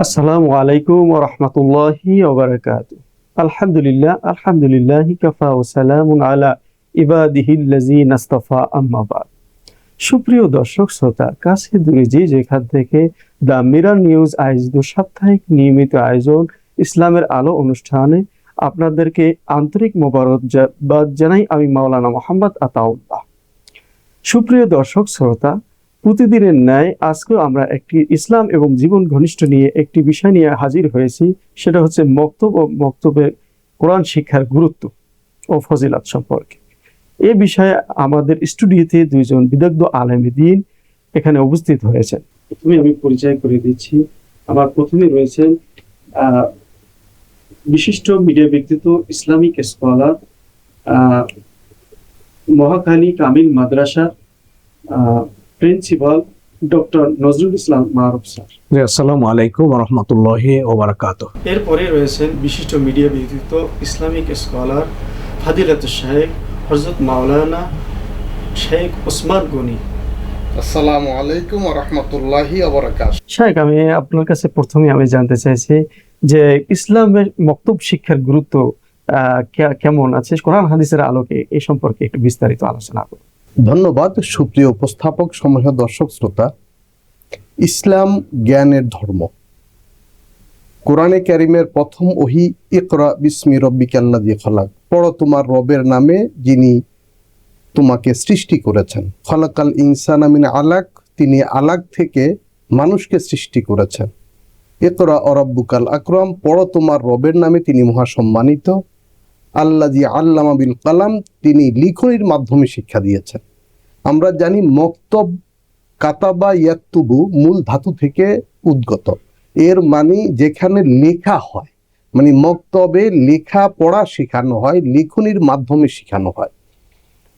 আসসালামু আলাইকুম ওয়া রাহমাতুল্লাহি ওয়া বারাকাতুহু। আলহামদুলিল্লাহি কাফা ওয়া সালামুন আলা ইবাদিহিল্লাযিনা ইসতাফা, আম্মা বা'দ। সুপ্রিয় দর্শক শ্রোতা, কাছে দূরে যে যেখান থেকে দ্য মিরর নিউজ আয়োজিত সাপ্তাহিক নিয়মিত আয়োজন ইসলামের আলো অনুষ্ঠানে আপনাদেরকে আন্তরিক মোবারকবাদ জানাই আমি মাওলানা মোহাম্মদ আতাউল্লাহ। সুপ্রিয় দর্শক শ্রোতা, প্রতিদিনের ন্যায় আজকেও আমরা একটি ইসলাম এবং জীবন ঘনিষ্ঠ নিয়ে একটি বিষয় নিয়ে হাজির হয়েছি। সেটা হচ্ছে মক্তব ও মক্তবের কোরআন শিক্ষার গুরুত্ব ও ফজিলত সম্পর্কে। এ বিষয়ে আমাদের স্টুডিওতে দুইজন বিদগ্ধ আলেমে দ্বীন এখানে উপস্থিত হয়েছেন। প্রথমে আমি পরিচয় করে দিচ্ছি। আমার প্রথমে রয়েছেন বিশিষ্ট মিডিয়া ব্যক্তিত্ব, ইসলামিক স্কলার, মহাখালী কামিল মাদ্রাসা প্রিন্সিপাল ডক্টর নজরুল ইসলাম মারুফ স্যার। আসসালামু আলাইকুম ওয়া রাহমাতুল্লাহি ওয়া বারাকাতুহু। এরপরে রয়েছেন বিশিষ্ট মিডিয়া ব্যক্তিত্ব, ইসলামিক স্কলার, ফাদিলাতুশ শাইখ হযরত মাওলানা শেখ ওসমান গনি। আসসালামু আলাইকুম ওয়া রাহমাতুল্লাহি ওয়া বারাকাতুহু। শাইখ, আমি আপনার কাছে প্রথমে জানতে চাইছি যে ইসলামের মক্তব শিক্ষার গুরুত্ব কেমন আছে কোরআন হাদিসের আলোকে, এই সম্পর্কে একটু বিস্তারিত আলোচনা করুন। ধন্যবাদ সুপ্রিয় উপস্থাপক, সম্মানিত দর্শক শ্রোতা। ইসলাম জ্ঞানের ধর্ম। কোরআনে কারীমের প্রথম ওহী ইকরা বিসমি রব্বিকাল্লাযী খলাক, পড়ো তোমার রবের নামে যিনি তোমাকে সৃষ্টি করেছেন। খলাকাল ইনসানা মিন আলাক, তিনি আলাক থেকে মানুষকে সৃষ্টি করেছেন। ইকরা ওয়া রাব্বুকাল আকরাম, পড়ো তোমার রবের নামে তিনি মহাসম্মানিত। আল্লাযী আল্লামা বিল কালাম, তিনি লিখনির মাধ্যমে শিক্ষা দিয়েছেন। আমরা জানি মক্তব কাতাবা ইয়াকতুবু মূল ধাতু থেকে উদ্গত। এর মানে যেখানে লেখা হয়, মানে মক্তবে লেখা পড়া শেখানো হয়, লিখনির মাধ্যমে শেখানো হয়।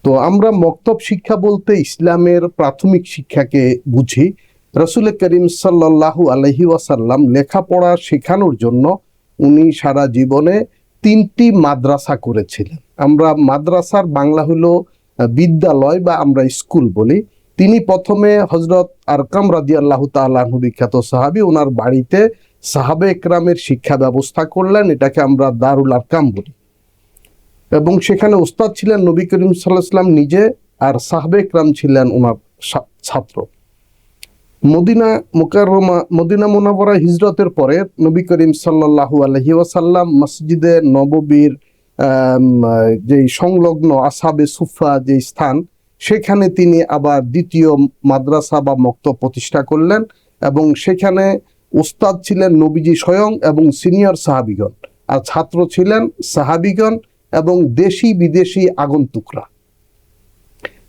তো আমরা মক্তব শিক্ষা বলতে ইসলামের প্রাথমিক শিক্ষাকে বুঝি। রাসূল করিম সাল্লাল্লাহু আলাইহি ওয়াসাল্লাম লেখাপড়া শেখানোর জন্য উনি সারা জীবনে 3টি মাদ্রাসা করেছিলেন। আমরা মাদ্রাসার বাংলা হলো বিদ্যালয় বা আমরা স্কুল বলি। তিনি প্রথমে হযরত আরকাম রাদিয়াল্লাহু তাআলা আনহু, বিখ্যাত সাহাবী, ওনার বাড়িতে সাহাবে একরামের শিক্ষা ব্যবস্থা করলেন। এটাকে আমরা দারুল আরকাম বলি। এবং সেখানে ওস্তাদ ছিলেন নবী করিম সাল্লাল্লাহু আলাইহি ওয়াসাল্লাম নিজে, আর সাহাবে একরাম ছিলেন ওনার ছাত্র। মদিনা মুনাওয়ারা হিজরতের পরে নবী করিম সাল্লাল্লাহু আলাইহি ওয়াসাল্লাম মসজিদে নববীর যে সংলগ্ন আসহাবে সুফা যে স্থান, সেখানে তিনি আবার দ্বিতীয় মাদ্রাসা বা মক্তব প্রতিষ্ঠা করলেন। এবং সেখানে ওস্তাদ ছিলেন নবীজি স্বয়ং এবং সিনিয়র সাহাবীগণ, আর ছাত্র ছিলেন সাহাবীগণ এবং দেশি বিদেশি আগন্তুকরা।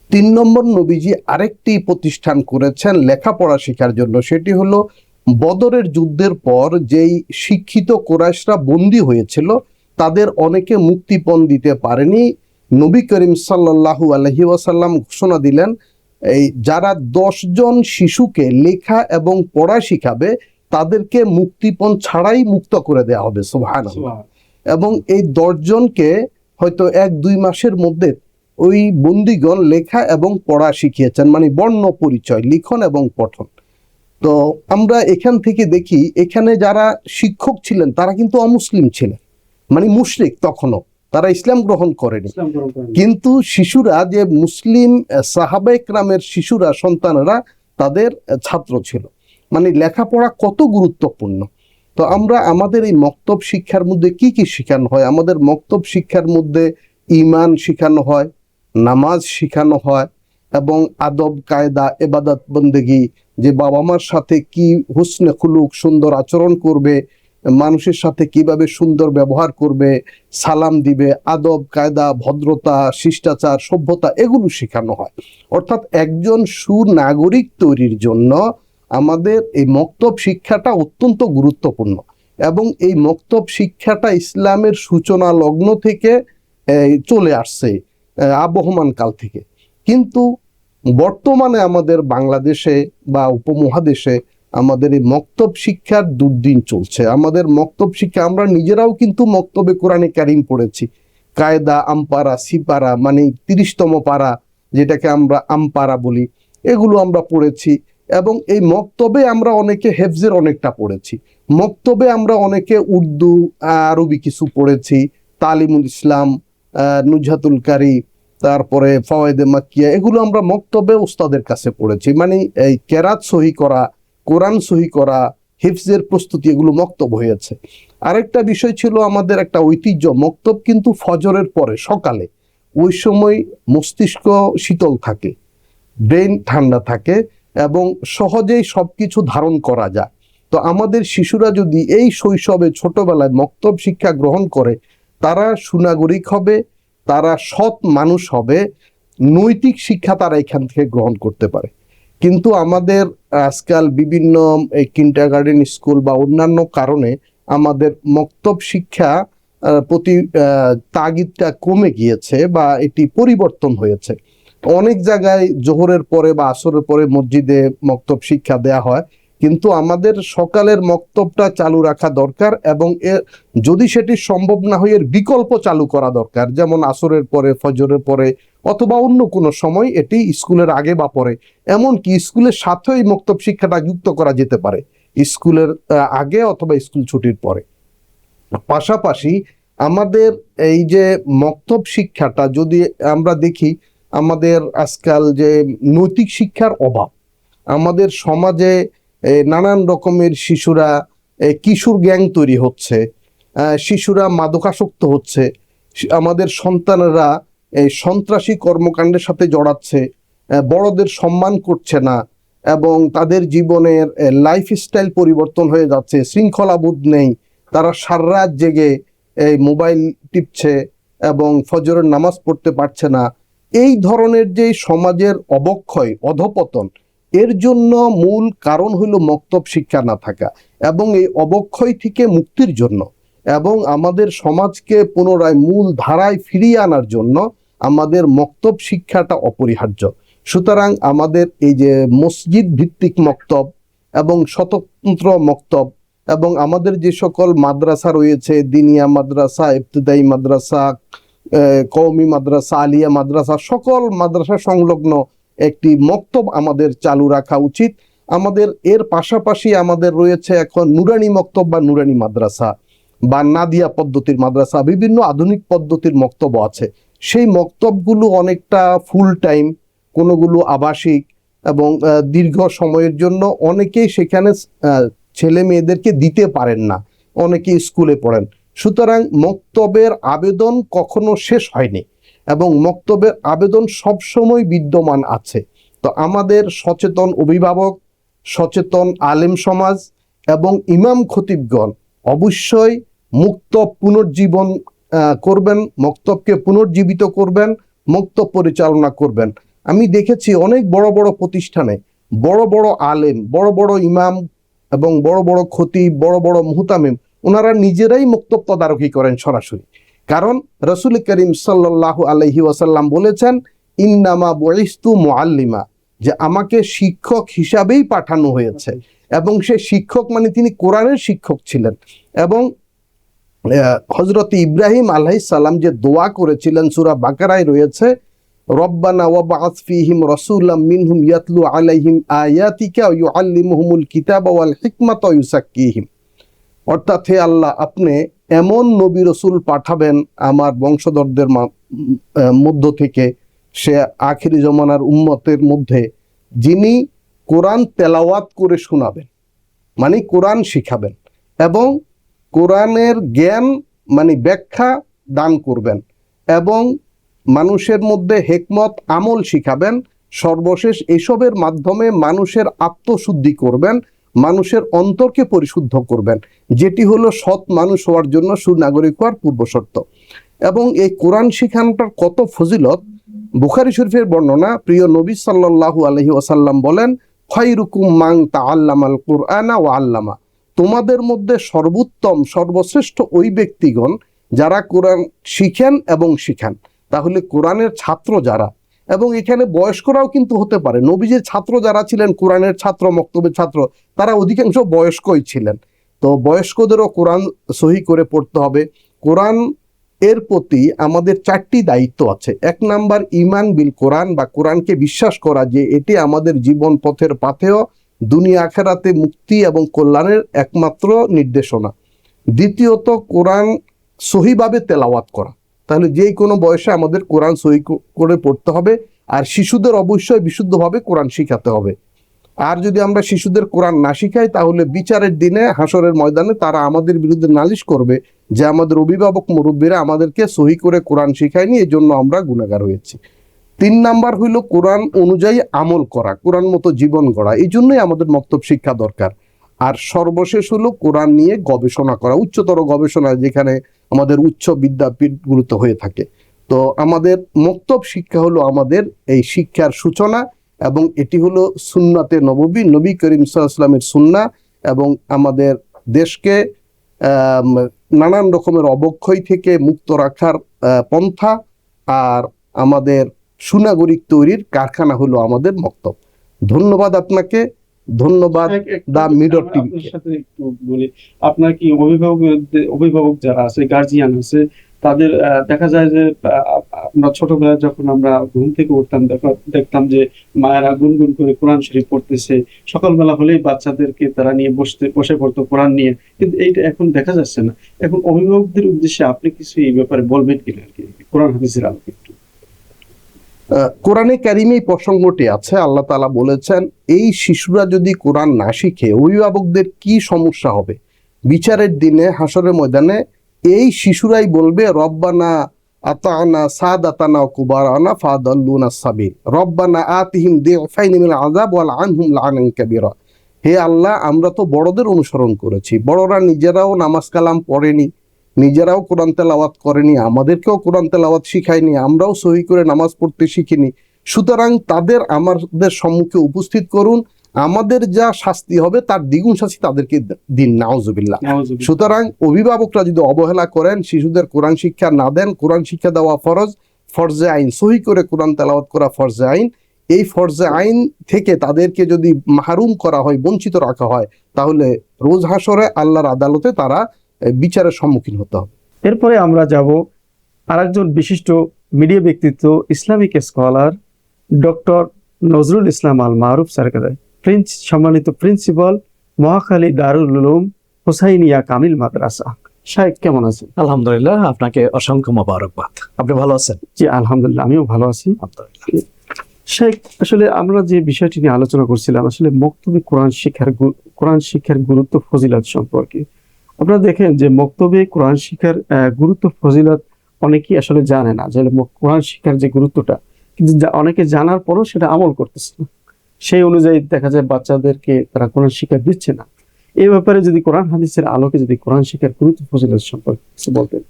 3 নম্বর নবীজি আরেকটি প্রতিষ্ঠান করেছেন লেখাপড়া শেখার জন্য। সেটি হলো বদরের যুদ্ধের পর যেই শিক্ষিত কুরাইশরা বন্দী হয়েছিল, তাদের অনেকে মুক্তিপণ দিতে পারেনি। নবী করিম সাল্লাল্লাহু আলাইহি ওয়াসাল্লাম ঘোষণা দিলেন, এই যারা 10 জন শিশুকে লেখা এবং পড়া শিখাবে তাদেরকে মুক্তিপণ ছাড়াই মুক্ত করে দেওয়া হবে। সুবহানাল্লাহ। এবং এই 10 জনকে হয়তো 1-2 মাসের মধ্যে ওই বন্দীগণ লেখা এবং পড়া শিখিয়েছেন, মানে বর্ণ পরিচয়, লিখন এবং পঠন। তো আমরা এখান থেকে দেখি এখানে যারা শিক্ষক ছিলেন তারা কিন্তু অমুসলিম ছিলেন, মানে মুশরিক, তখনও তারা ইসলাম গ্রহণ করেনি। কিন্তু শিশুরা, যে মুসলিম সাহাবা একরামের শিশুরা, সন্তানেরা তাদের ছাত্র ছিল। মানে লেখাপড়া কত গুরুত্বপূর্ণ। তো আমরা আমাদের এই মক্তব শিক্ষার মধ্যে কি কি শেখানো হয়? আমাদের মক্তব শিক্ষার মধ্যে ঈমান শেখানো হয়, নামাজ শেখানো হয় এবং আদব কায়দা, ইবাদত বন্দেগী, যে বাবা মার সাথে কি হুসনে খুলুক, সুন্দর আচরণ করবে, মানুষের সাথে কিভাবে সুন্দর ব্যবহার করবে, সালাম দিবে, আদব কায়দা, ভদ্রতা, শিষ্টাচার, সভ্যতা, এগুলো শেখানো হয়। অর্থাৎ একজন সুনাগরিক তৈরির জন্য আমাদের এই মক্তব শিক্ষাটা অত্যন্ত গুরুত্বপূর্ণ। এবং এই মক্তব শিক্ষাটা ইসলামের সূচনা লগ্ন থেকে চলে আসছে, আবহমান কাল থেকে। কিন্তু বর্তমানে আমাদের বাংলাদেশে বা উপমহাদেশে আমাদের এই মক্তব শিক্ষার দুর্দিন চলছে। আমাদের মক্তব শিক্ষা, আমরা নিজেরাও কিন্তু মক্তবে কোরআনে কারীম পড়েছি। কায়দা, আমপারা, সিপারা, মানে 30তম পারা, যেটাকে আমরা আমপারা বলি, এগুলো আমরা পড়েছি। এবং এই মক্তবে আমরা অনেকে হেফজের অনেকটা পড়েছি, মক্তবে আমরা অনেকে উর্দু আরবি কিছু পড়েছি, তালিমুল ইসলাম, নুজহাতুল কারি, তারপরে ফাওয়ায়েদে মাক্কিয়া, এগুলো আমরা মক্তবে উস্তাদের কাছে পড়েছি। মানে এই কেরাত সহি করা, কোরআন সহি করা, হিফজের প্রস্তুতি, এগুলো মক্তব হয়েছে। আরেকটা বিষয় ছিল আমাদের একটা ঐতিহ্য, মক্তব কিন্তু ফজরের পরে সকালে, ওই সময় মস্তিষ্ক শীতল থাকে, ব্রেন ঠান্ডা থাকে এবং সহজেই সবকিছু ধারণ করা যায়। তো আমাদের শিশুরা যদি এই শৈশবে ছোটবেলায় মক্তব শিক্ষা গ্রহণ করে, তারা সুনাগরিক হবে, তারা সৎ মানুষ হবে, নৈতিক শিক্ষা তারা এখান থেকে গ্রহণ করতে পারে। কিন্তু আমাদের আজকাল বিভিন্ন কিন্ডারগার্টেন স্কুল বা অন্যান্য কারণে আমাদের মক্তব শিক্ষা প্রতি তাগিদটা কমে গিয়েছে বা এটি পরিবর্তন হয়েছে। অনেক জায়গায় জোহরের পরে বা আসরের পরে মসজিদে মক্তব শিক্ষা দেয়া হয়, কিন্তু আমাদের সকালের মক্তবটা চালু রাখা দরকার এবং যদি সেটি সম্ভব না হয় এর বিকল্প চালু করা দরকার, যেমন আসরের পরে, ফজরের পরে, অথবা অন্য কোনো সময় এটি স্কুলের আগে বা পরে, এমনকি স্কুলের সাথেও এই মক্তব শিক্ষাটা যুক্ত করা যেতে পারে, স্কুলের আগে অথবা স্কুল ছুটির পরে। পাশাপাশি আমাদের এই যে মক্তব শিক্ষাটা যদি আমরা দেখি, আমাদের আজকাল যে নৈতিক শিক্ষার অভাব, আমাদের সমাজে নানান রকমের শিশুরা কিশোর গ্যাং তৈরি হচ্ছে, শিশুরা মাদকাসক্ত হচ্ছে, আমাদের সন্তানেরা এই সন্ত্রাসী কর্মকাণ্ডের সাথে জড়াচ্ছে, বড়দের সম্মান করছে না এবং তাদের জীবনের লাইফস্টাইল পরিবর্তন হয়ে যাচ্ছে, শৃঙ্খলাবোধ নেই, তারা সারারাত জেগে এই মোবাইল টিপছে এবং ফজরের নামাজ পড়তে পারছে না। এই ধরনের যে সমাজের অবক্ষয়, অধপতন, এর জন্য মূল কারণ হলো মক্তব শিক্ষা না থাকা। এবং এই অবক্ষয় থেকে মুক্তির জন্য এবং আমাদের সমাজকে পুনরায় মূল ধারায় ফিরিয়ে আনার জন্য আমাদের মক্তব শিক্ষাটা অপরিহার্য। সুতরাং আমাদের এই যে মসজিদ ভিত্তিক মক্তব এবং স্বতন্ত্র মক্তব এবং আমাদের যে সকল মাদ্রাসা রয়েছে, দিনিয়া মাদ্রাসা, ইবতিদায়ী মাদ্রাসা, কওমি মাদ্রাসা, আলিয়া মাদ্রাসা, সকল মাদ্রাসা সংলগ্ন একটি মক্তব আমাদের চালু রাখা উচিত। আমাদের এর পাশাপাশি আমাদের রয়েছে এখন নুরানি মক্তব বা নুরানি মাদ্রাসা বা নাদিয়া পদ্ধতির মাদ্রাসা, বিভিন্ন আধুনিক পদ্ধতির মক্তব আছে। সেই মক্তবগুলো অনেকটা ফুল টাইম, কোনোগুলো আবাসিক এবং দীর্ঘ সময়ের জন্য অনেকেই সেখানে ছেলে মেয়েদেরকে দিতে পারেন না, অনেকে স্কুলে পড়েন। সুতরাং মক্তবের আবেদন কখনো শেষ হয়নি এবং মক্তবের আবেদন সবসময় বিদ্যমান আছে। তো আমাদের সচেতন অভিভাবক, সচেতন আলেম সমাজ এবং ইমাম খতিবগণ অবশ্যই মুক্তব পুনর্জীবন করবেন, মক্তবকে পুনর্জীবিত করবেন, মক্তব পরিচালনা করবেন। আমি দেখেছি অনেক বড় বড় প্রতিষ্ঠানে বড় বড় আলেম, বড় বড় ইমাম এবং বড় বড় খতিব, বড় বড় মুহতামিম, ওনারা নিজেরাই মক্তব তদারকি করেন সরাসরি। কারণ রাসূল করিম সাল্লাল্লাহু আলাইহি ওয়াসাল্লাম বলেছেন, ইন্নামা বুইস্তু মুআল্লিমা, যে আমাকে শিক্ষক হিসাবেই পাঠানো হয়েছে। এবং সে শিক্ষক মানে তিনি কোরআনের শিক্ষক ছিলেন। এবং হযরত ইব্রাহিম আলাইহিস সালাম যে দোয়া করেছিলেন, সূরা বাকারায় রয়েছে, রব্বানা ওয়াবআস ফীহিম রাসূলাম মিনহুম ইয়াতলু আলাইহিম আয়াতিকা ওয়া ইউআল্লিমুহুমুল কিতাবা ওয়াল হিকমাতা ওয়া ইউযাক্কিহিম। অর্থাৎ হে আল্লাহ, আপনি এমন নবী রসুল পাঠাবেন আমার বংশধরদের মধ্য থেকে, সে আখিরি জমানার উম্মতের মধ্যে, যিনি কোরআন তেলাওয়াত করে শোনাবেন, মানে কোরআন শিখাবেন এবং কোরআনের জ্ঞান মানে ব্যাখ্যা দান করবেন এবং মানুষের মধ্যে হিকমত আমল শিখাবেন। সর্বশেষ এসবের মাধ্যমে মানুষের আত্মশুদ্ধি করবেন, মানুষের অন্তরকে পরিশুদ্ধ করবেন, যেটি হলো সৎ মানুষ হওয়ার জন্য সুনাগরিক হওয়ার পূর্বশর্ত। এবং এই কোরআন শিখানোটার কত ফজিলত, বুখারী শরীফের বর্ণনা, প্রিয় নবী সাল্লাল্লাহু আলাইহি ওয়াসাল্লাম বলেন, খায়রুকুম মান তাআল্লামাল কুরআনা ওয়া আল্লামা, তোমাদের মধ্যে সর্বোত্তম, সর্বশ্রেষ্ঠ ওই ব্যক্তিগণ যারা কোরআন শিখেন এবং শিখান। তাহলে কোরআনের ছাত্র যারা, এবং এখানে বয়স্করাও কিন্তু হতে পারে, নবীজির ছাত্র যারা ছিলেন, কোরআনের ছাত্র, মক্তবের ছাত্র, তারা অধিকাংশ বয়স্কই ছিলেন। তো বয়স্কদেরও কোরআন সহি করে পড়তে হবে। কোরআন এর প্রতি আমাদের 4টি দায়িত্ব আছে। 1 নাম্বার, ঈমান বিল কোরআন বা কোরআনকে বিশ্বাস করা যে এটি আমাদের জীবন পথের পাথেয় দুনিয়া আখেরাতে মুক্তি এবং কল্যাণের একমাত্র নির্দেশনা। দ্বিতীয়ত কোরআন সহিভাবে তেলাওয়াত করা। তাহলে যে কোনো বয়সে আমাদের কোরআন সহি করে পড়তে হবে, আর শিশুদের অবশ্যই বিশুদ্ধভাবে কোরআন শিখাতে হবে। আর যদি আমরা শিশুদের কোরআন না শিখাই, তাহলে বিচারের দিনে হাসরের ময়দানে তারা আমাদের বিরুদ্ধে নালিশ করবে যে আমাদের অভিভাবক মুরব্বীরা আমাদেরকে সহি করে কোরআন শিখায়নি, এই জন্য আমরা গুনাহগার হয়েছি। 3 নাম্বার হইল কোরআন অনুযায়ী আমল করা, কোরআন মতো জীবন গড়া। এই জন্যই আমাদের মক্তব শিক্ষা দরকার। আর সর্বশেষ হলো কোরআন নিয়ে গবেষণা করা, উচ্চতর গবেষণা, যেখানে আমাদের উচ্চ বিদ্যাপীঠগুলোতে হয়ে থাকে। তো আমাদের মক্তব শিক্ষা হলো আমাদের এই শিক্ষার সূচনা, এবং এটি হলো সুন্নাতে নববী, নবী করিম সাল্লাল্লাহু আলাইহি ওয়াসাল্লামের সুন্নাহ, এবং আমাদের দেশকে নানান রকমের অবক্ষয় থেকে মুক্ত রাখার পন্থা। আর আমাদের সুনাগরিক তৈরির কারখানা হলো আমাদের মক্তব। ধন্যবাদ আপনাকে, ধন্যবাদ দা মিরর টিভি। আপনার সাথে একটু বলি, আপনার কি অভিভাবক যারা আছে, গার্জিয়ান আছে, তাদের দেখা যায় যে আমরা ছোটবেলায় যখন আমরা ঘুম থেকে উঠতাম, দেখতাম যে মায়েরা গুনগুন করে কোরআন শরীফ পড়তেছে, সকালবেলা হলেই বাচ্চাদেরকে তারা নিয়ে বসে পড়তো কোরআন নিয়ে, কিন্তু এইটা এখন দেখা যাচ্ছে না। এখন অভিভাবকদের উদ্দেশ্যে আপনি কিছু এই ব্যাপারে বলবেন কিনা আর কি, কোরআন হাদিসের আলোকে একটু? কোরআনে কারিমে এই প্রসঙ্গটি আছে। আল্লাহ তাআলা বলেছেন, এই শিশুরা যদি কোরআন না শিখে অভিভাবকদের কি সমস্যা হবে। বিচারের দিনে হাসরের ময়দানে এই শিশুরাই বলবে, রব্বানা আতানা সাদাতানা ওয়া কুবারানা ফাদাল্লুনা সাবিল, রব্বানা আতিহিম দিফাইনি মিনাল আযাব ওয়াল আনহুম লাআনান কাবীরা। হে আল্লাহ, আমরা তো বড়দের অনুসরণ করেছি, বড়রা নিজেরাও নামাজ কালাম পড়েনি, নিজেরাও কোরআন তেলাওয়াত করেনি, আমাদেরকেও কোরআন তেলাওয়াত শিখায়নি, আমরাও সহি করে নামাজ পড়তে শিখিনি। সুতরাং তাদের আমাদের সম্মুখে উপস্থিত করুন, আমাদের যা শাস্তি হবে তার দ্বিগুণ শাস্তি তাদেরকে দিন, নাউজুবিল্লাহ। সুতরাং অভিভাবকরা যদি অবহেলা করেন, শিশুদের কোরআন শিক্ষা না দেন, কোরআন শিক্ষা দেওয়া ফরজে আইন, সহি করে কোরআন তেলাওয়াত করা ফরজে আইন, এই ফরজে আইন থেকে তাদেরকে যদি মাহরুম করা হয়, বঞ্চিত রাখা হয়, তাহলে রোজ হাসরে আল্লাহর আদালতে তারা বিচারের সম্মুখীন হতে হবে। এরপরে আমরা যাব আরেকজন বিশিষ্ট মিডিয়া ব্যক্তিত্ব, Islamic scholar doctor Nazrul Islam আল মারুফ স্যারকে, সম্মানিত প্রিন্সিপাল, মহাখালী দারুল উলুম হুসাইনিয়া কামিল মাদ্রাসা। শাইখ কেমন আছেন? আলহামদুলিল্লাহ, আপনাকে অসংখ্য মোবারকবাদ। আপনি ভালো আছেন? জি আলহামদুলিল্লাহ, আমিও ভালো আছি। আলহামদুলিল্লাহ। শাইখ, আসলে আমরা যে বিষয়টি নিয়ে আলোচনা করছিলাম, আসলে মক্তবে কোরআন শিক্ষার গুরুত্ব ফজিলত সম্পর্কে। আপনারা দেখেন যে মক্তবে কোরআন শিক্ষার গুরুত্ব ফজিলত অনেকেই আসলে জানে না, যে কোরআন শিক্ষার যে গুরুত্বটা, কিন্তু অনেকে জানার পরও সেটা আমল করতেছে না। সেই অনুযায়ী দেখা যায় বাচ্চাদেরকে তারা কোরআন শিক্ষা দিচ্ছে না। এই ব্যাপারে যদি কোরআন হাদিসের আলোকে যদি কোরআন শিক্ষার গুরুত্ব ফজিলত সম্পর্কে কিছু বলতেন।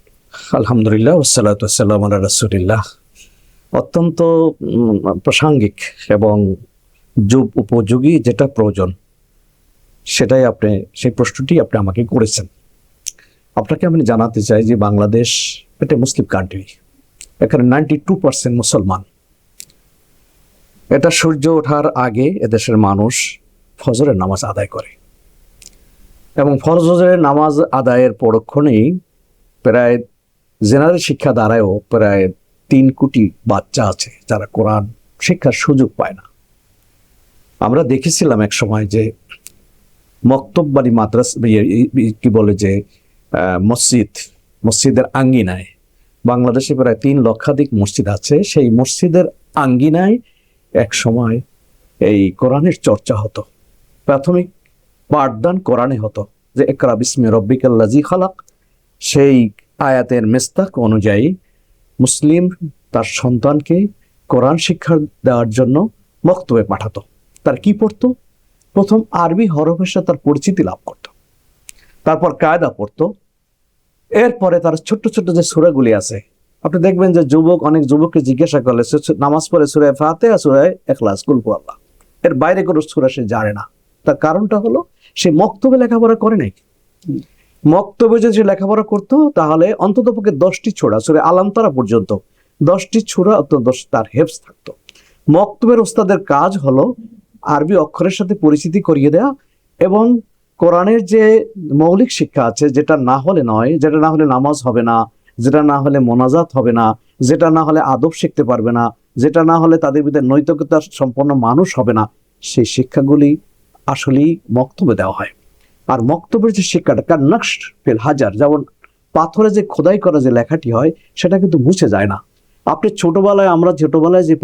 আলহামদুলিল্লাহ, ওয়াসসালাতু ওয়াসসালামু আলা রাসূলিল্লাহ। অত্যন্ত প্রাসঙ্গিক এবং যুগ উপযোগী, যেটা প্রয়োজন সেটাই সেই প্রশ্নটি আপনি আমাকে করেছেন। আপনাকে আমি জানাতে চাই যে বাংলাদেশ একটা মুসলিম কান্ট্রি, এখানে 92% মুসলমান। এটা সূর্য ওঠার আগে এদেশের মানুষ ফজরের নামাজ আদায় করে, এবং ফজরের নামাজ আদায়ের পরক্ষণেই প্রায় জেনারেল শিক্ষা দ্বারাও প্রায় 3 কোটি বাচ্চা আছে যারা কোরআন শিক্ষার সুযোগ পায় না। আমরা দেখেছিলাম এক সময় যে মক্তব বাড়ি মাদ্রাসা, কি বলে যে মসজিদের আঙ্গিনায়, বাংলাদেশে প্রায় 3 লক্ষাধিক মসজিদ আছে, সেই মসজিদের আঙ্গিনায় এক সময় এই কোরআনের চর্চা হতো। প্রাথমিক পাঠদান কোরআনে হতো, যে ইকরা বিসমি রব্বিকাল্লাযী খালাক। সেই আয়াতের মিস্তাক অনুযায়ী মুসলিম তার সন্তানকে কোরআন শিক্ষা দেওয়ার জন্য মক্তবে পাঠাতো। তার কি পড়তো? প্রথম আরবি হরফের সাথে তার পরিচিতি লাভ করত, তারপর কায়দা পড়তো। এরপরে তার ছোট্ট ছোট্ট যে সূরাগুলি আছে, আপনি দেখবেন যে অনেক যুবককে জিজ্ঞাসা করলে নামাজ পড়ে সূরা ফাতিহা, সূরা ইখলাস, কুল হুয়াল্লাহ, এর বাইরে কোনো সূরা সে জানে না। তার কারণটা হলো সে মক্তবে লেখাপড়া করে নাই। মক্তবে যদি সে লেখাপড়া করতো, তাহলে অন্ততপক্ষে 10টি সূরা, সূরা আলামতারা পর্যন্ত 10টি সূরা তার হেফজ থাকতো। মক্তবের ওস্তাদের কাজ হলো আরবি অক্ষরের সাথে পরিচিতি করিয়ে দেয়া, এবং কোরআনের যে মৌলিক শিক্ষা আছে, যেটা না হলে নয়, যেটা না হলে নামাজ হবে না, যেটা না হলে মোনাজাত হবে না, যেটা না হলে আদব শিখতে পারবে না, যেটা না হলে তাদের ভিতরে নৈতিকতা সম্পন্ন মানুষ হবে না, সেই শিক্ষাগুলি আসলেই মক্তবে দেওয়া হয়। আর মক্তবের যে শিক্ষাটা কার নকশ ফিল হাজার, যেমন পাথরে যে খোদাই করা যে লেখাটি হয় সেটা কিন্তু মুছে যায় না। আপনি আমরা ছোটবেলায় যে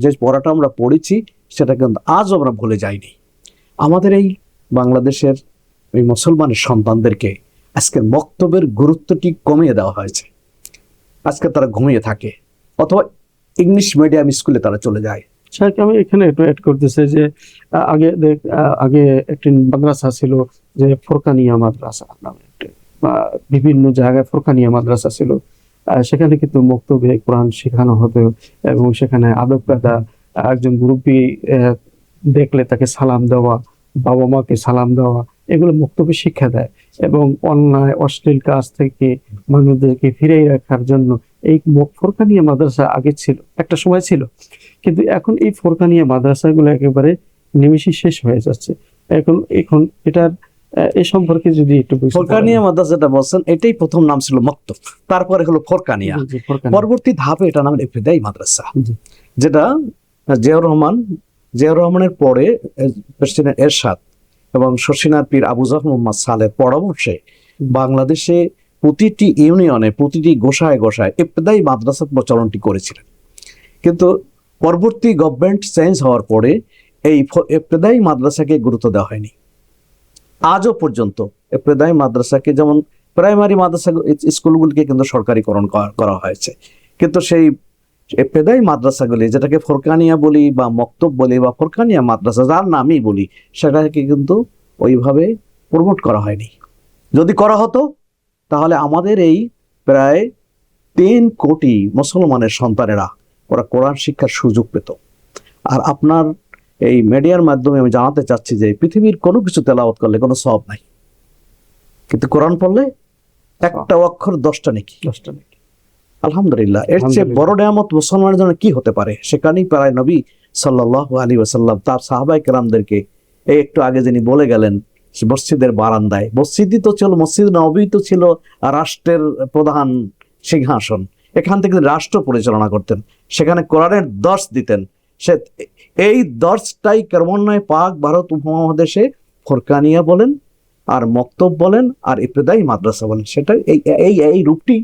যে পড়াটা আমরা পড়েছি সেটা কিন্তু আজও আমরা ভুলে যাইনি। আমাদের এই বাংলাদেশের এই মুসলমানের সন্তানদেরকে আজকে মক্তবের গুরুত্বটি কমিয়ে দেওয়া হয়েছে। আজকে তারা ঘুমিয়ে থাকে অথবা ইংলিশ মিডিয়াম স্কুলে তারা চলে যায়। শাইখ, আমি এখানে একটু অ্যাড করতেছি যে আগে একটি মাদ্রাসা ছিল যে ফোরকানিয়া মাদ্রাসা নামে একটি, বিভিন্ন জায়গায় ফোরকানিয়া মাদ্রাসা ছিল। সেখানে কিন্তু মক্তবে কোরআন শেখানো হতো এবং সেখানে আদব কায়দা, একজন মুরব্বী দেখলে তাকে সালাম দেওয়া, বাবা মাকে সালাম দেওয়া, এগুলো মক্তবে শিক্ষা দেয়। এবং অন্যায় অশ্লীল কাজ থেকে মানুষদেরকে ফিরিয়ে রাখার জন্য এই ফোরকানিয়া মাদ্রাসা আগে ছিল, একটা সময় ছিল, কিন্তু এখন এই ফোরকানিয়া মাদ্রাসাগুলো একেবারে নিমেষে শেষ হয়ে যাচ্ছে। এখন এখন এটার এই সম্পর্কে যদি একটু ফোরকানিয়া মাদ্রাসাটা বলছেন, এটাই প্রথম নাম ছিল মক্তব, তারপরে হলো ফোরকানিয়া। পরবর্তী ধাপে এটা নাম ইবতিদায়ী মাদ্রাসা, যেটা জিয়াউর রহমানের পরে প্রেসিডেন্ট এরশাদ এবং শর্ষিনার পীর আবু জাফর মোহাম্মদ সালের পরামর্শে বাংলাদেশে প্রতিটি ইউনিয়নে, প্রতিটি গোসায় গোসায় ইবতিদায়ী মাদ্রাসা প্রচলনটি করেছিলেন। কিন্তু পরবর্তী গভর্নমেন্ট চেঞ্জ হওয়ার পরে এই ইবতিদায়ী মাদ্রাসাকে গুরুত্ব দেওয়া হয়নি। আজও পর্যন্ত ইবতিদায়ী মাদ্রাসাকে, যেমন প্রাইমারি মাদ্রাসা স্কুলগুলিকে কিন্তু সরকারিকরণ করা হয়েছে, কিন্তু সেই ইবতিদায়ী মাদ্রাসাগুলি, যেটাকে ফোরকানিয়া বলি বা মক্তব বলি বা ফোরকানিয়া মাদ্রাসা যার নামই বলি, সেটাকে কিন্তু ওইভাবে প্রমোট করা হয়নি। যদি করা হতো তাহলে আমাদের এই প্রায় 3 কোটি মুসলমানের সন্তানেরা ওরা কোরআন শিক্ষার সুযোগ পেত। আর আপনার এই মিডিয়ার মাধ্যমে আমি জানাতে চাচ্ছি যে পৃথিবীর কোনো কিছু তেলাওয়াত করলে কোনো সওয়াব নাই, কিন্তু কোরআন পড়লে একটা অক্ষর 10টা নেকি। আলহামদুলিল্লাহ, এর চেয়ে বড় নিয়ামত মুসলমানের জন্য কি হতে পারে? সেখানেই প্রায় নবী সাল্লাল্লাহু আলাইহি ওয়াসাল্লাম তার সাহাবায়ে কেরামদেরকে এই একটু আগে যিনি বলে গেলেন, মসজিদের বারান্দায়, মসজিদই তো ছিল, মসজিদ নববী তো ছিল রাষ্ট্রের প্রধান সিংহাসন, এখান থেকে রাষ্ট্র পরিচালনা করতেন, সেখানে কোরআনের দর্শ দিতেন। এই দর্শটাই ক্রমান্বয়ে পাক ভারত উপমহাদেশে ফোরকানিয়া বলেন আর মক্তব বলেন আর ইবতিদায়ী মাদ্রাসা বলেন, সেটা এই রূপটি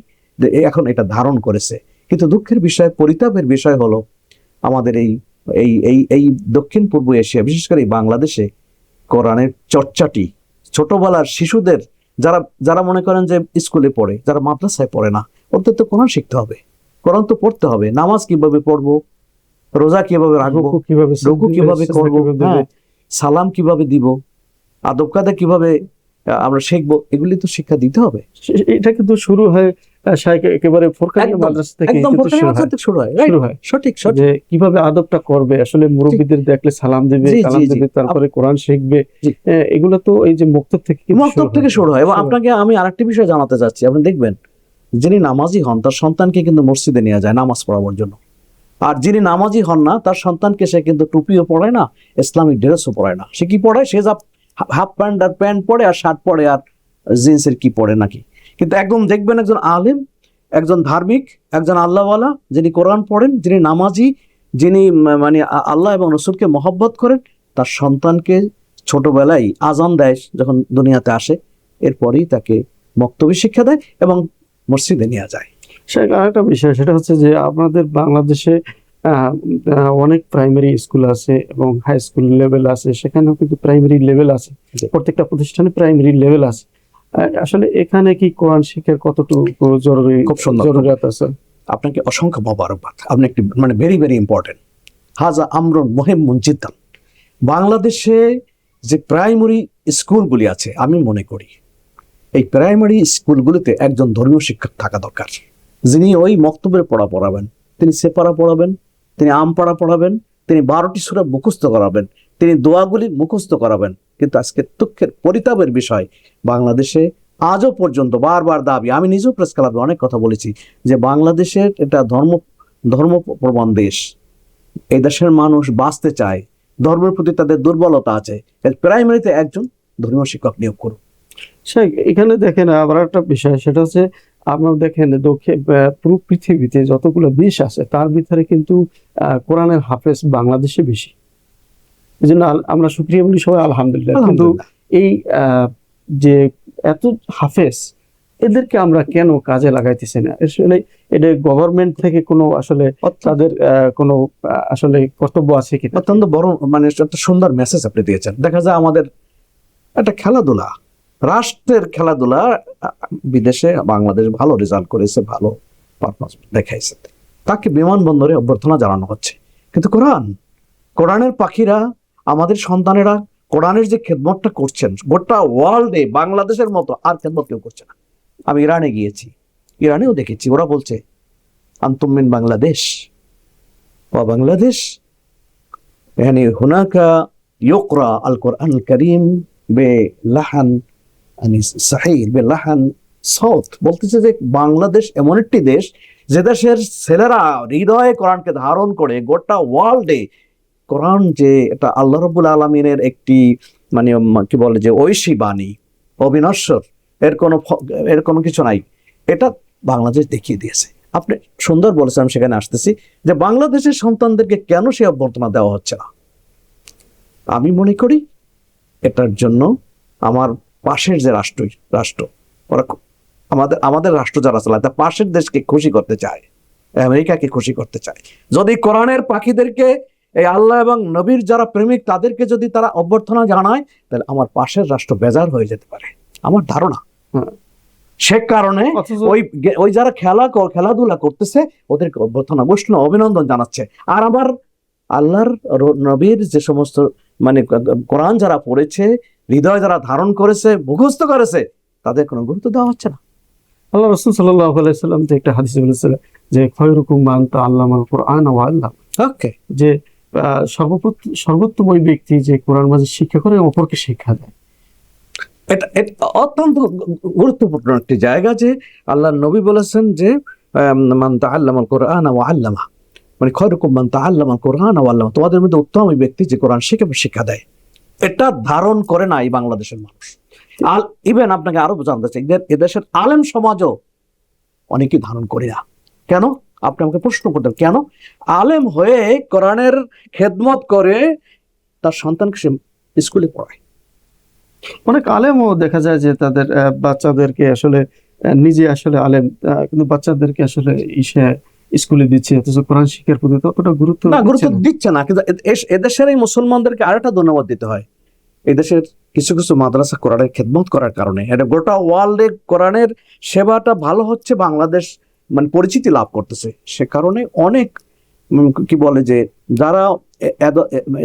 এখন এটা ধারণ করেছে। কিন্তু দুঃখের বিষয়, পরিতাপের বিষয় হলো আমাদের এই দক্ষিণ পূর্ব এশিয়া, বিশেষ করে বাংলাদেশে কোরআনের চর্চাটি ছোটবেলার শিশুদের, যারা মনে করেন যে স্কুলে পড়ে, যারা মাদ্রাসায় পড়ে না, ওদের তো কোরআন শিখতে হবে, কোরআন তো পড়তে হবে। নামাজ কিভাবে পড়বো, রোজা কিভাবে রাখবো, রুকু কিভাবে করবো, সালাম কিভাবে দিব, আদব কায়দা কিভাবে আমরা শিখবো, এগুলি তো শিক্ষা দিতে হবে। এটা কিন্তু শুরু হয় একেবারে ফোরকানিয়া মাদ্রাসা থেকে শুরু হয়। সঠিক যে কিভাবে আদবটা করবে, আসলে মুরব্বিদের দেখলে সালাম দেবে, তারপরে কোরআন শিখবে, এগুলো তো এই যে মক্তব থেকে শুরু হয়। এবং আপনাকে আমি আরেকটি বিষয় জানাতে চাচ্ছি, আপনি দেখবেন যিনি নামাজি হন তার সন্তানকে কিন্তু মসজিদে নিয়ে যায় নামাজ পড়াবার জন্য, আর যিনি নামাজি হন না তার সন্তানকে সে কিন্তু টুপিও পড়ায় না, ইসলামিক ড্রেসও পড়ায় না। সে কি পড়ায়? সে যা হাফ প্যান্ট আর প্যান্ট পরে আর শার্ট পরে আর জিন্সের কি পরে নাকি। কিন্তু একদম দেখবেন একজন আলেম, একজন ধার্মিক, একজন আল্লাহওয়ালা, যিনি কোরআন পড়েন, যিনি নামাজি, যিনি মানে আল্লাহ এবং রসুলকে মহব্বত করেন, তার সন্তানকে ছোটবেলায় আজান দেয় যখন দুনিয়াতে আসে, এরপরেই তাকে মক্তবী শিক্ষা দেয় এবং মসজিদে নিয়ে যায়। আরেকটা বিষয়, সেটা হচ্ছে যে আপনাদের বাংলাদেশে অনেক প্রাইমারি স্কুল আছে এবং হাই স্কুল লেভেল আছে, সেখানেও কিন্তু প্রাইমারি লেভেল আছে, প্রত্যেকটা প্রতিষ্ঠানে প্রাইমারি লেভেল আছে। আসলে এখানে কি কোরআন শিক্ষার কতটুকু জরুরি, খুব সুন্দর জরুরিয়াত আছে? আপনাকে অসংখ্য মোবারকবাদ, আপনি একটি ভেরি ভেরি ইম্পর্টেন্ট, হাজা আমরুন মুহিম্মুন জিদ্দান। বাংলাদেশে যে প্রাইমারি স্কুলগুলি আছে, আমি মনে করি এই প্রাইমারি স্কুলগুলিতে একজন ধর্মীয় শিক্ষক থাকা দরকার, যিনি ওই মক্তবের পড়া পড়াবেন, তিনি সেপারা পড়াবেন, তিনি আমপাড়া পড়াবেন, তিনি 12টি সূরা মুখস্থ করাবেন, তিনি দোয়াগুলি মুখস্থ করাবেন। কিন্তু আজকে দুঃখের পরিতাপের বিষয়, বাংলাদেশে আজও পর্যন্ত বারবার দাবি, আমি নিজেও প্রেস ক্লাবে অনেক কথা বলেছি, যে বাংলাদেশের এটা ধর্মপ্রবণ দেশ, এই দেশের মানুষ বাঁচতে চায়, ধর্মের প্রতি তাদের দুর্বলতা আছে, প্রাইমারিতে একজন ধর্মীয় শিক্ষক নিয়োগ করুন। এখানে দেখেন আবার একটা বিষয়, সেটা হচ্ছে আপনারা দেখেন পুরো পৃথিবীতে যতগুলো দেশ আছে তার ভিতরে কিন্তু কোরআনের হাফেজ বাংলাদেশে বেশি। এই জন্য আমরা শুকরিয়া বলি সবাই আলহামদুলিল্লাহ। কিন্তু এই যে এত হাফেজ, এদেরকে আমরা কেন কাজে লাগাইতেছি না? আসলে এটা গভর্নমেন্ট থেকে কোনো আসলে তাদের কোনো আসলে কর্তব্য আছে কি? অত্যন্ত বড় মানে একটা সুন্দর মেসেজ আপনি দিয়েছেন। দেখা যায় আমাদের একটা খেলাধুলা, রাষ্ট্রের খেলাধুলা, বিদেশে বাংলাদেশ ভালো রেজাল্ট করেছে, ভালো পারফরমেন্স দেখাইছে, তাকে বিমানবন্দরে অভ্যর্থনা জানানো হচ্ছে। কিন্তু কোরআনের পাখিরা, আমাদের সন্তানেরা কোরআনের যে খেদমতটা করছেন, গোটা ওয়ার্ল্ডে বাংলাদেশের মতো আর খেদমত কেউ করছে না। আমি ইরানে গিয়েছি, ইরানেও দেখেছি, ওরা বলছে আনতুম মিন বাংলাদেশ ওয়া বাংলাদেশ يعني هناك يقرأ القرآن الكريم بلحن يعني صحيح بلحن صوت। বলতেছে যে বাংলাদেশ এমন একটি দেশ যে দেশের ছেলেরা হৃদয়ে কোরআনকে ধারণ করে গোটা ওয়ার্ল্ডে কোরআন যে এটা আল্লাহ রাব্বুল আলামিনের একটি মানে কি বলে যে ঐশী বাণী, অবিনশ্বর, এর কোনো কিছু নাই, এটা বাংলাদেশ দেখিয়ে দিয়েছে। আপনি সুন্দর বলেছেন, আমি সেখানে আসতেছি যে বাংলাদেশের সন্তানদেরকে কেন সে অভ্যর্থনা দেওয়া হচ্ছে না। আমি মনে করি এটার জন্য আমার পাশের যে রাষ্ট্র ওরা আমাদের রাষ্ট্র যারা চালায় তা পাশের দেশকে খুশি করতে চায়, আমেরিকাকে খুশি করতে চায়। যদি কোরআনের পাখিদেরকে, এই আল্লাহ এবং নবীর যারা প্রেমিক, তাদেরকে যদি তারা অভ্যর্থনা জানায়, তাহলে আমার পাশের রাষ্ট্র বেজার হয়ে যেতে পারে, আমার ধারণা। সে কারণে ওই যারা খেলাধুলা করতেছে ওদেরকে অভ্যর্থনা, উষ্ণ অভিনন্দন জানাচ্ছে। আর আমার আল্লাহর নবীর যে সমস্ত মানে কোরআন যারা পড়েছে, হৃদয় যারা ধারণ করেছে, মুখস্থ করেছে, তাদের কোনো গুরুত্ব দেওয়া হচ্ছে না। আল্লাহ রাসূল সাল্লাল্লাহু আলাইহি সাল্লাম যে একটা হাদিসে বলেছিলেন যে খায়রুকুম মান তাআল্লামাল কুরআন ওয়া আল্লাম, যে সর্বোত্তম ওই ব্যক্তি যে কোরআন মাজিদ শিক্ষা করে অপরকে শিক্ষা দেয়। এটা অত্যন্ত গুরুত্বপূর্ণ একটি জায়গা যে আল্লাহ নবী বলেছেন যে মান তাআল্লামাল কুরআন ওয়া আল্লামা, মানে খায়রুকুম মান তাআল্লামাল কুরআন ওয়া আল্লামা, তোমাদের মধ্যে উত্তম ওই ব্যক্তি যে কোরআন শিক্ষা দেয়। এটা ধারণ করে না এই বাংলাদেশের মানুষ। ইভেন আপনাকে আরো জানতে চাই, এদেশের আলেম সমাজও অনেকেই ধারণ করে না। কেন? আপনি আমাকে প্রশ্ন করতেন, কেন আলেম হয়ে কোরআনের খেদমত করে তার সন্তানকে সে স্কুলে পড়ায়? অনেক আলেমও দেখা যায় যে তাদের বাচ্চাদেরকে আসলে নিজে আসলে আলেম, কিন্তু বাচ্চাদেরকে আসলে স্কুলে দিচ্ছে, অথচ কোরআন শিক্ষার প্রতি ততটা গুরুত্ব দিচ্ছে না। কিন্তু এদেশের এই মুসলমানদেরকে আরেকটা ধন্যবাদ দিতে হয়। এই দেশের কিছু কিছু মাদ্রাসা কোরআনের খেদমত করার কারণে এটা গোটা ওয়ার্ল্ডে কোরআনের সেবাটা ভালো হচ্ছে, বাংলাদেশ মানে পরিচিতি লাভ করতেছে। সে কারণে অনেক কি বলে যে যারা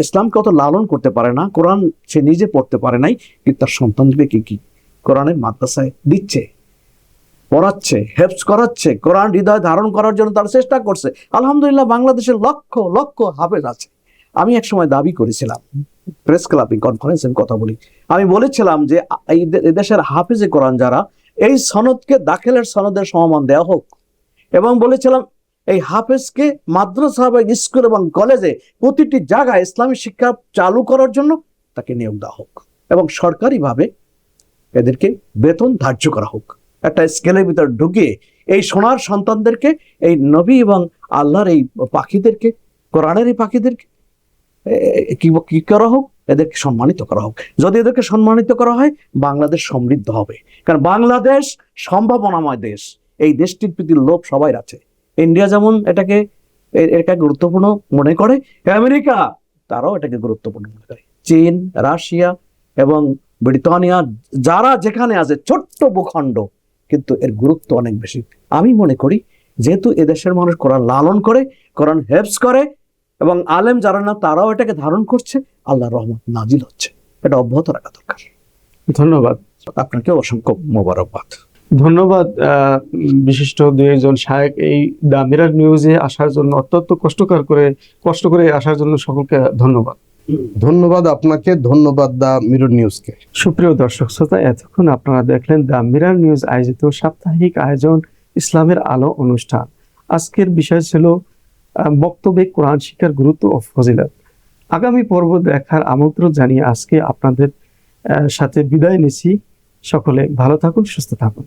ইসলামকে অত লালন করতে পারে না, কোরআন সে নিজে পড়তে পারে নাই, কিন্তু তার সন্তানদেরকে কি কোরআনের মাদ্রাসায় দিচ্ছে, পড়াচ্ছে, হেফজ করাচ্ছে, কোরআন হৃদয় ধারণ করার জন্য তারা চেষ্টা করছে। আলহামদুলিল্লাহ, বাংলাদেশের লক্ষ লক্ষ হাফেজ আছে। আমি এক সময় দাবি করেছিলাম, প্রেস ক্লাবে কনফারেন্সে কথা বলি, আমি বলেছিলাম যে এই দেশের হাফেজে কোরআন যারা, এই সনদকে দাখিলের সনদের সমমান দেওয়া হোক, এবং বলেছিলাম এই হাফেজকে মাদ্রাসা বা স্কুল এবং কলেজে প্রতিটি জায়গায় ইসলামী শিক্ষা চালু করার জন্য তাকে নিয়োগ দেওয়া হোক, এবং সরকারিভাবে এদেরকে বেতন ধার্য করা হোক। একটা স্কেলের ভিতর ঢুকিয়ে এই সোনার সন্তানদেরকে, এই নবী এবং আল্লাহর এই পাখিদেরকে, কোরআনের এই পাখিদেরকে কি করা হোক, এদেরকে সম্মানিত করা হোক। যদি এদেরকে সম্মানিত করা হয়, বাংলাদেশ সমৃদ্ধ হবে। কারণ বাংলাদেশ সম্ভাবনাময় দেশ, এই দেশটির প্রতি লোভ সবাই আছে। ইন্ডিয়া যেমন এটাকে গুরুত্বপূর্ণ মনে করে, আমেরিকা তারাও এটাকে গুরুত্বপূর্ণ মনে করে, চীন, রাশিয়া এবং ব্রিটানিয়া, যারা যেখানে আছে ছোট্ট ভূখণ্ড, কিন্তু এর গুরুত্ব অনেক বেশি। আমি মনে করি যেহেতু এদেশের মানুষ কোরআন লালন করে, কোরআন হেফজ করে, এবং আলেম যারা না তারাও এটাকে ধারণ করছে, আল্লাহর রহমত নাজিল হচ্ছে, এটা অব্যাহত রাখা দরকার। ধন্যবাদ আপনাকে, অসংখ্য মোবারকবাদ। ধন্যবাদ বিশিষ্ট দুই একজন শায়েখ এই দ্য মিরর নিউজে আসার জন্য, অত্যন্ত কষ্ট করে আসার জন্য সকলকে ধন্যবাদ। ধন্যবাদ আপনাকে, ধন্যবাদ দ্য মিরর নিউজকে। সুপ্রিয় দর্শক শ্রোতা, এতক্ষণ আপনারা দেখলেন দ্য মিরর নিউজ আয়োজিত সাপ্তাহিক আয়োজন ইসলামের আলো অনুষ্ঠান। আজকের বিষয় ছিল বক্তব্যে কোরআন শিক্ষার গুরুত্ব ও ফজিলত। আগামী পর্ব দেখার আমন্ত্রণ জানিয়ে আজকে আপনাদের সাথে বিদায় নিচ্ছি। সকলে ভালো থাকুন, সুস্থ থাকুন।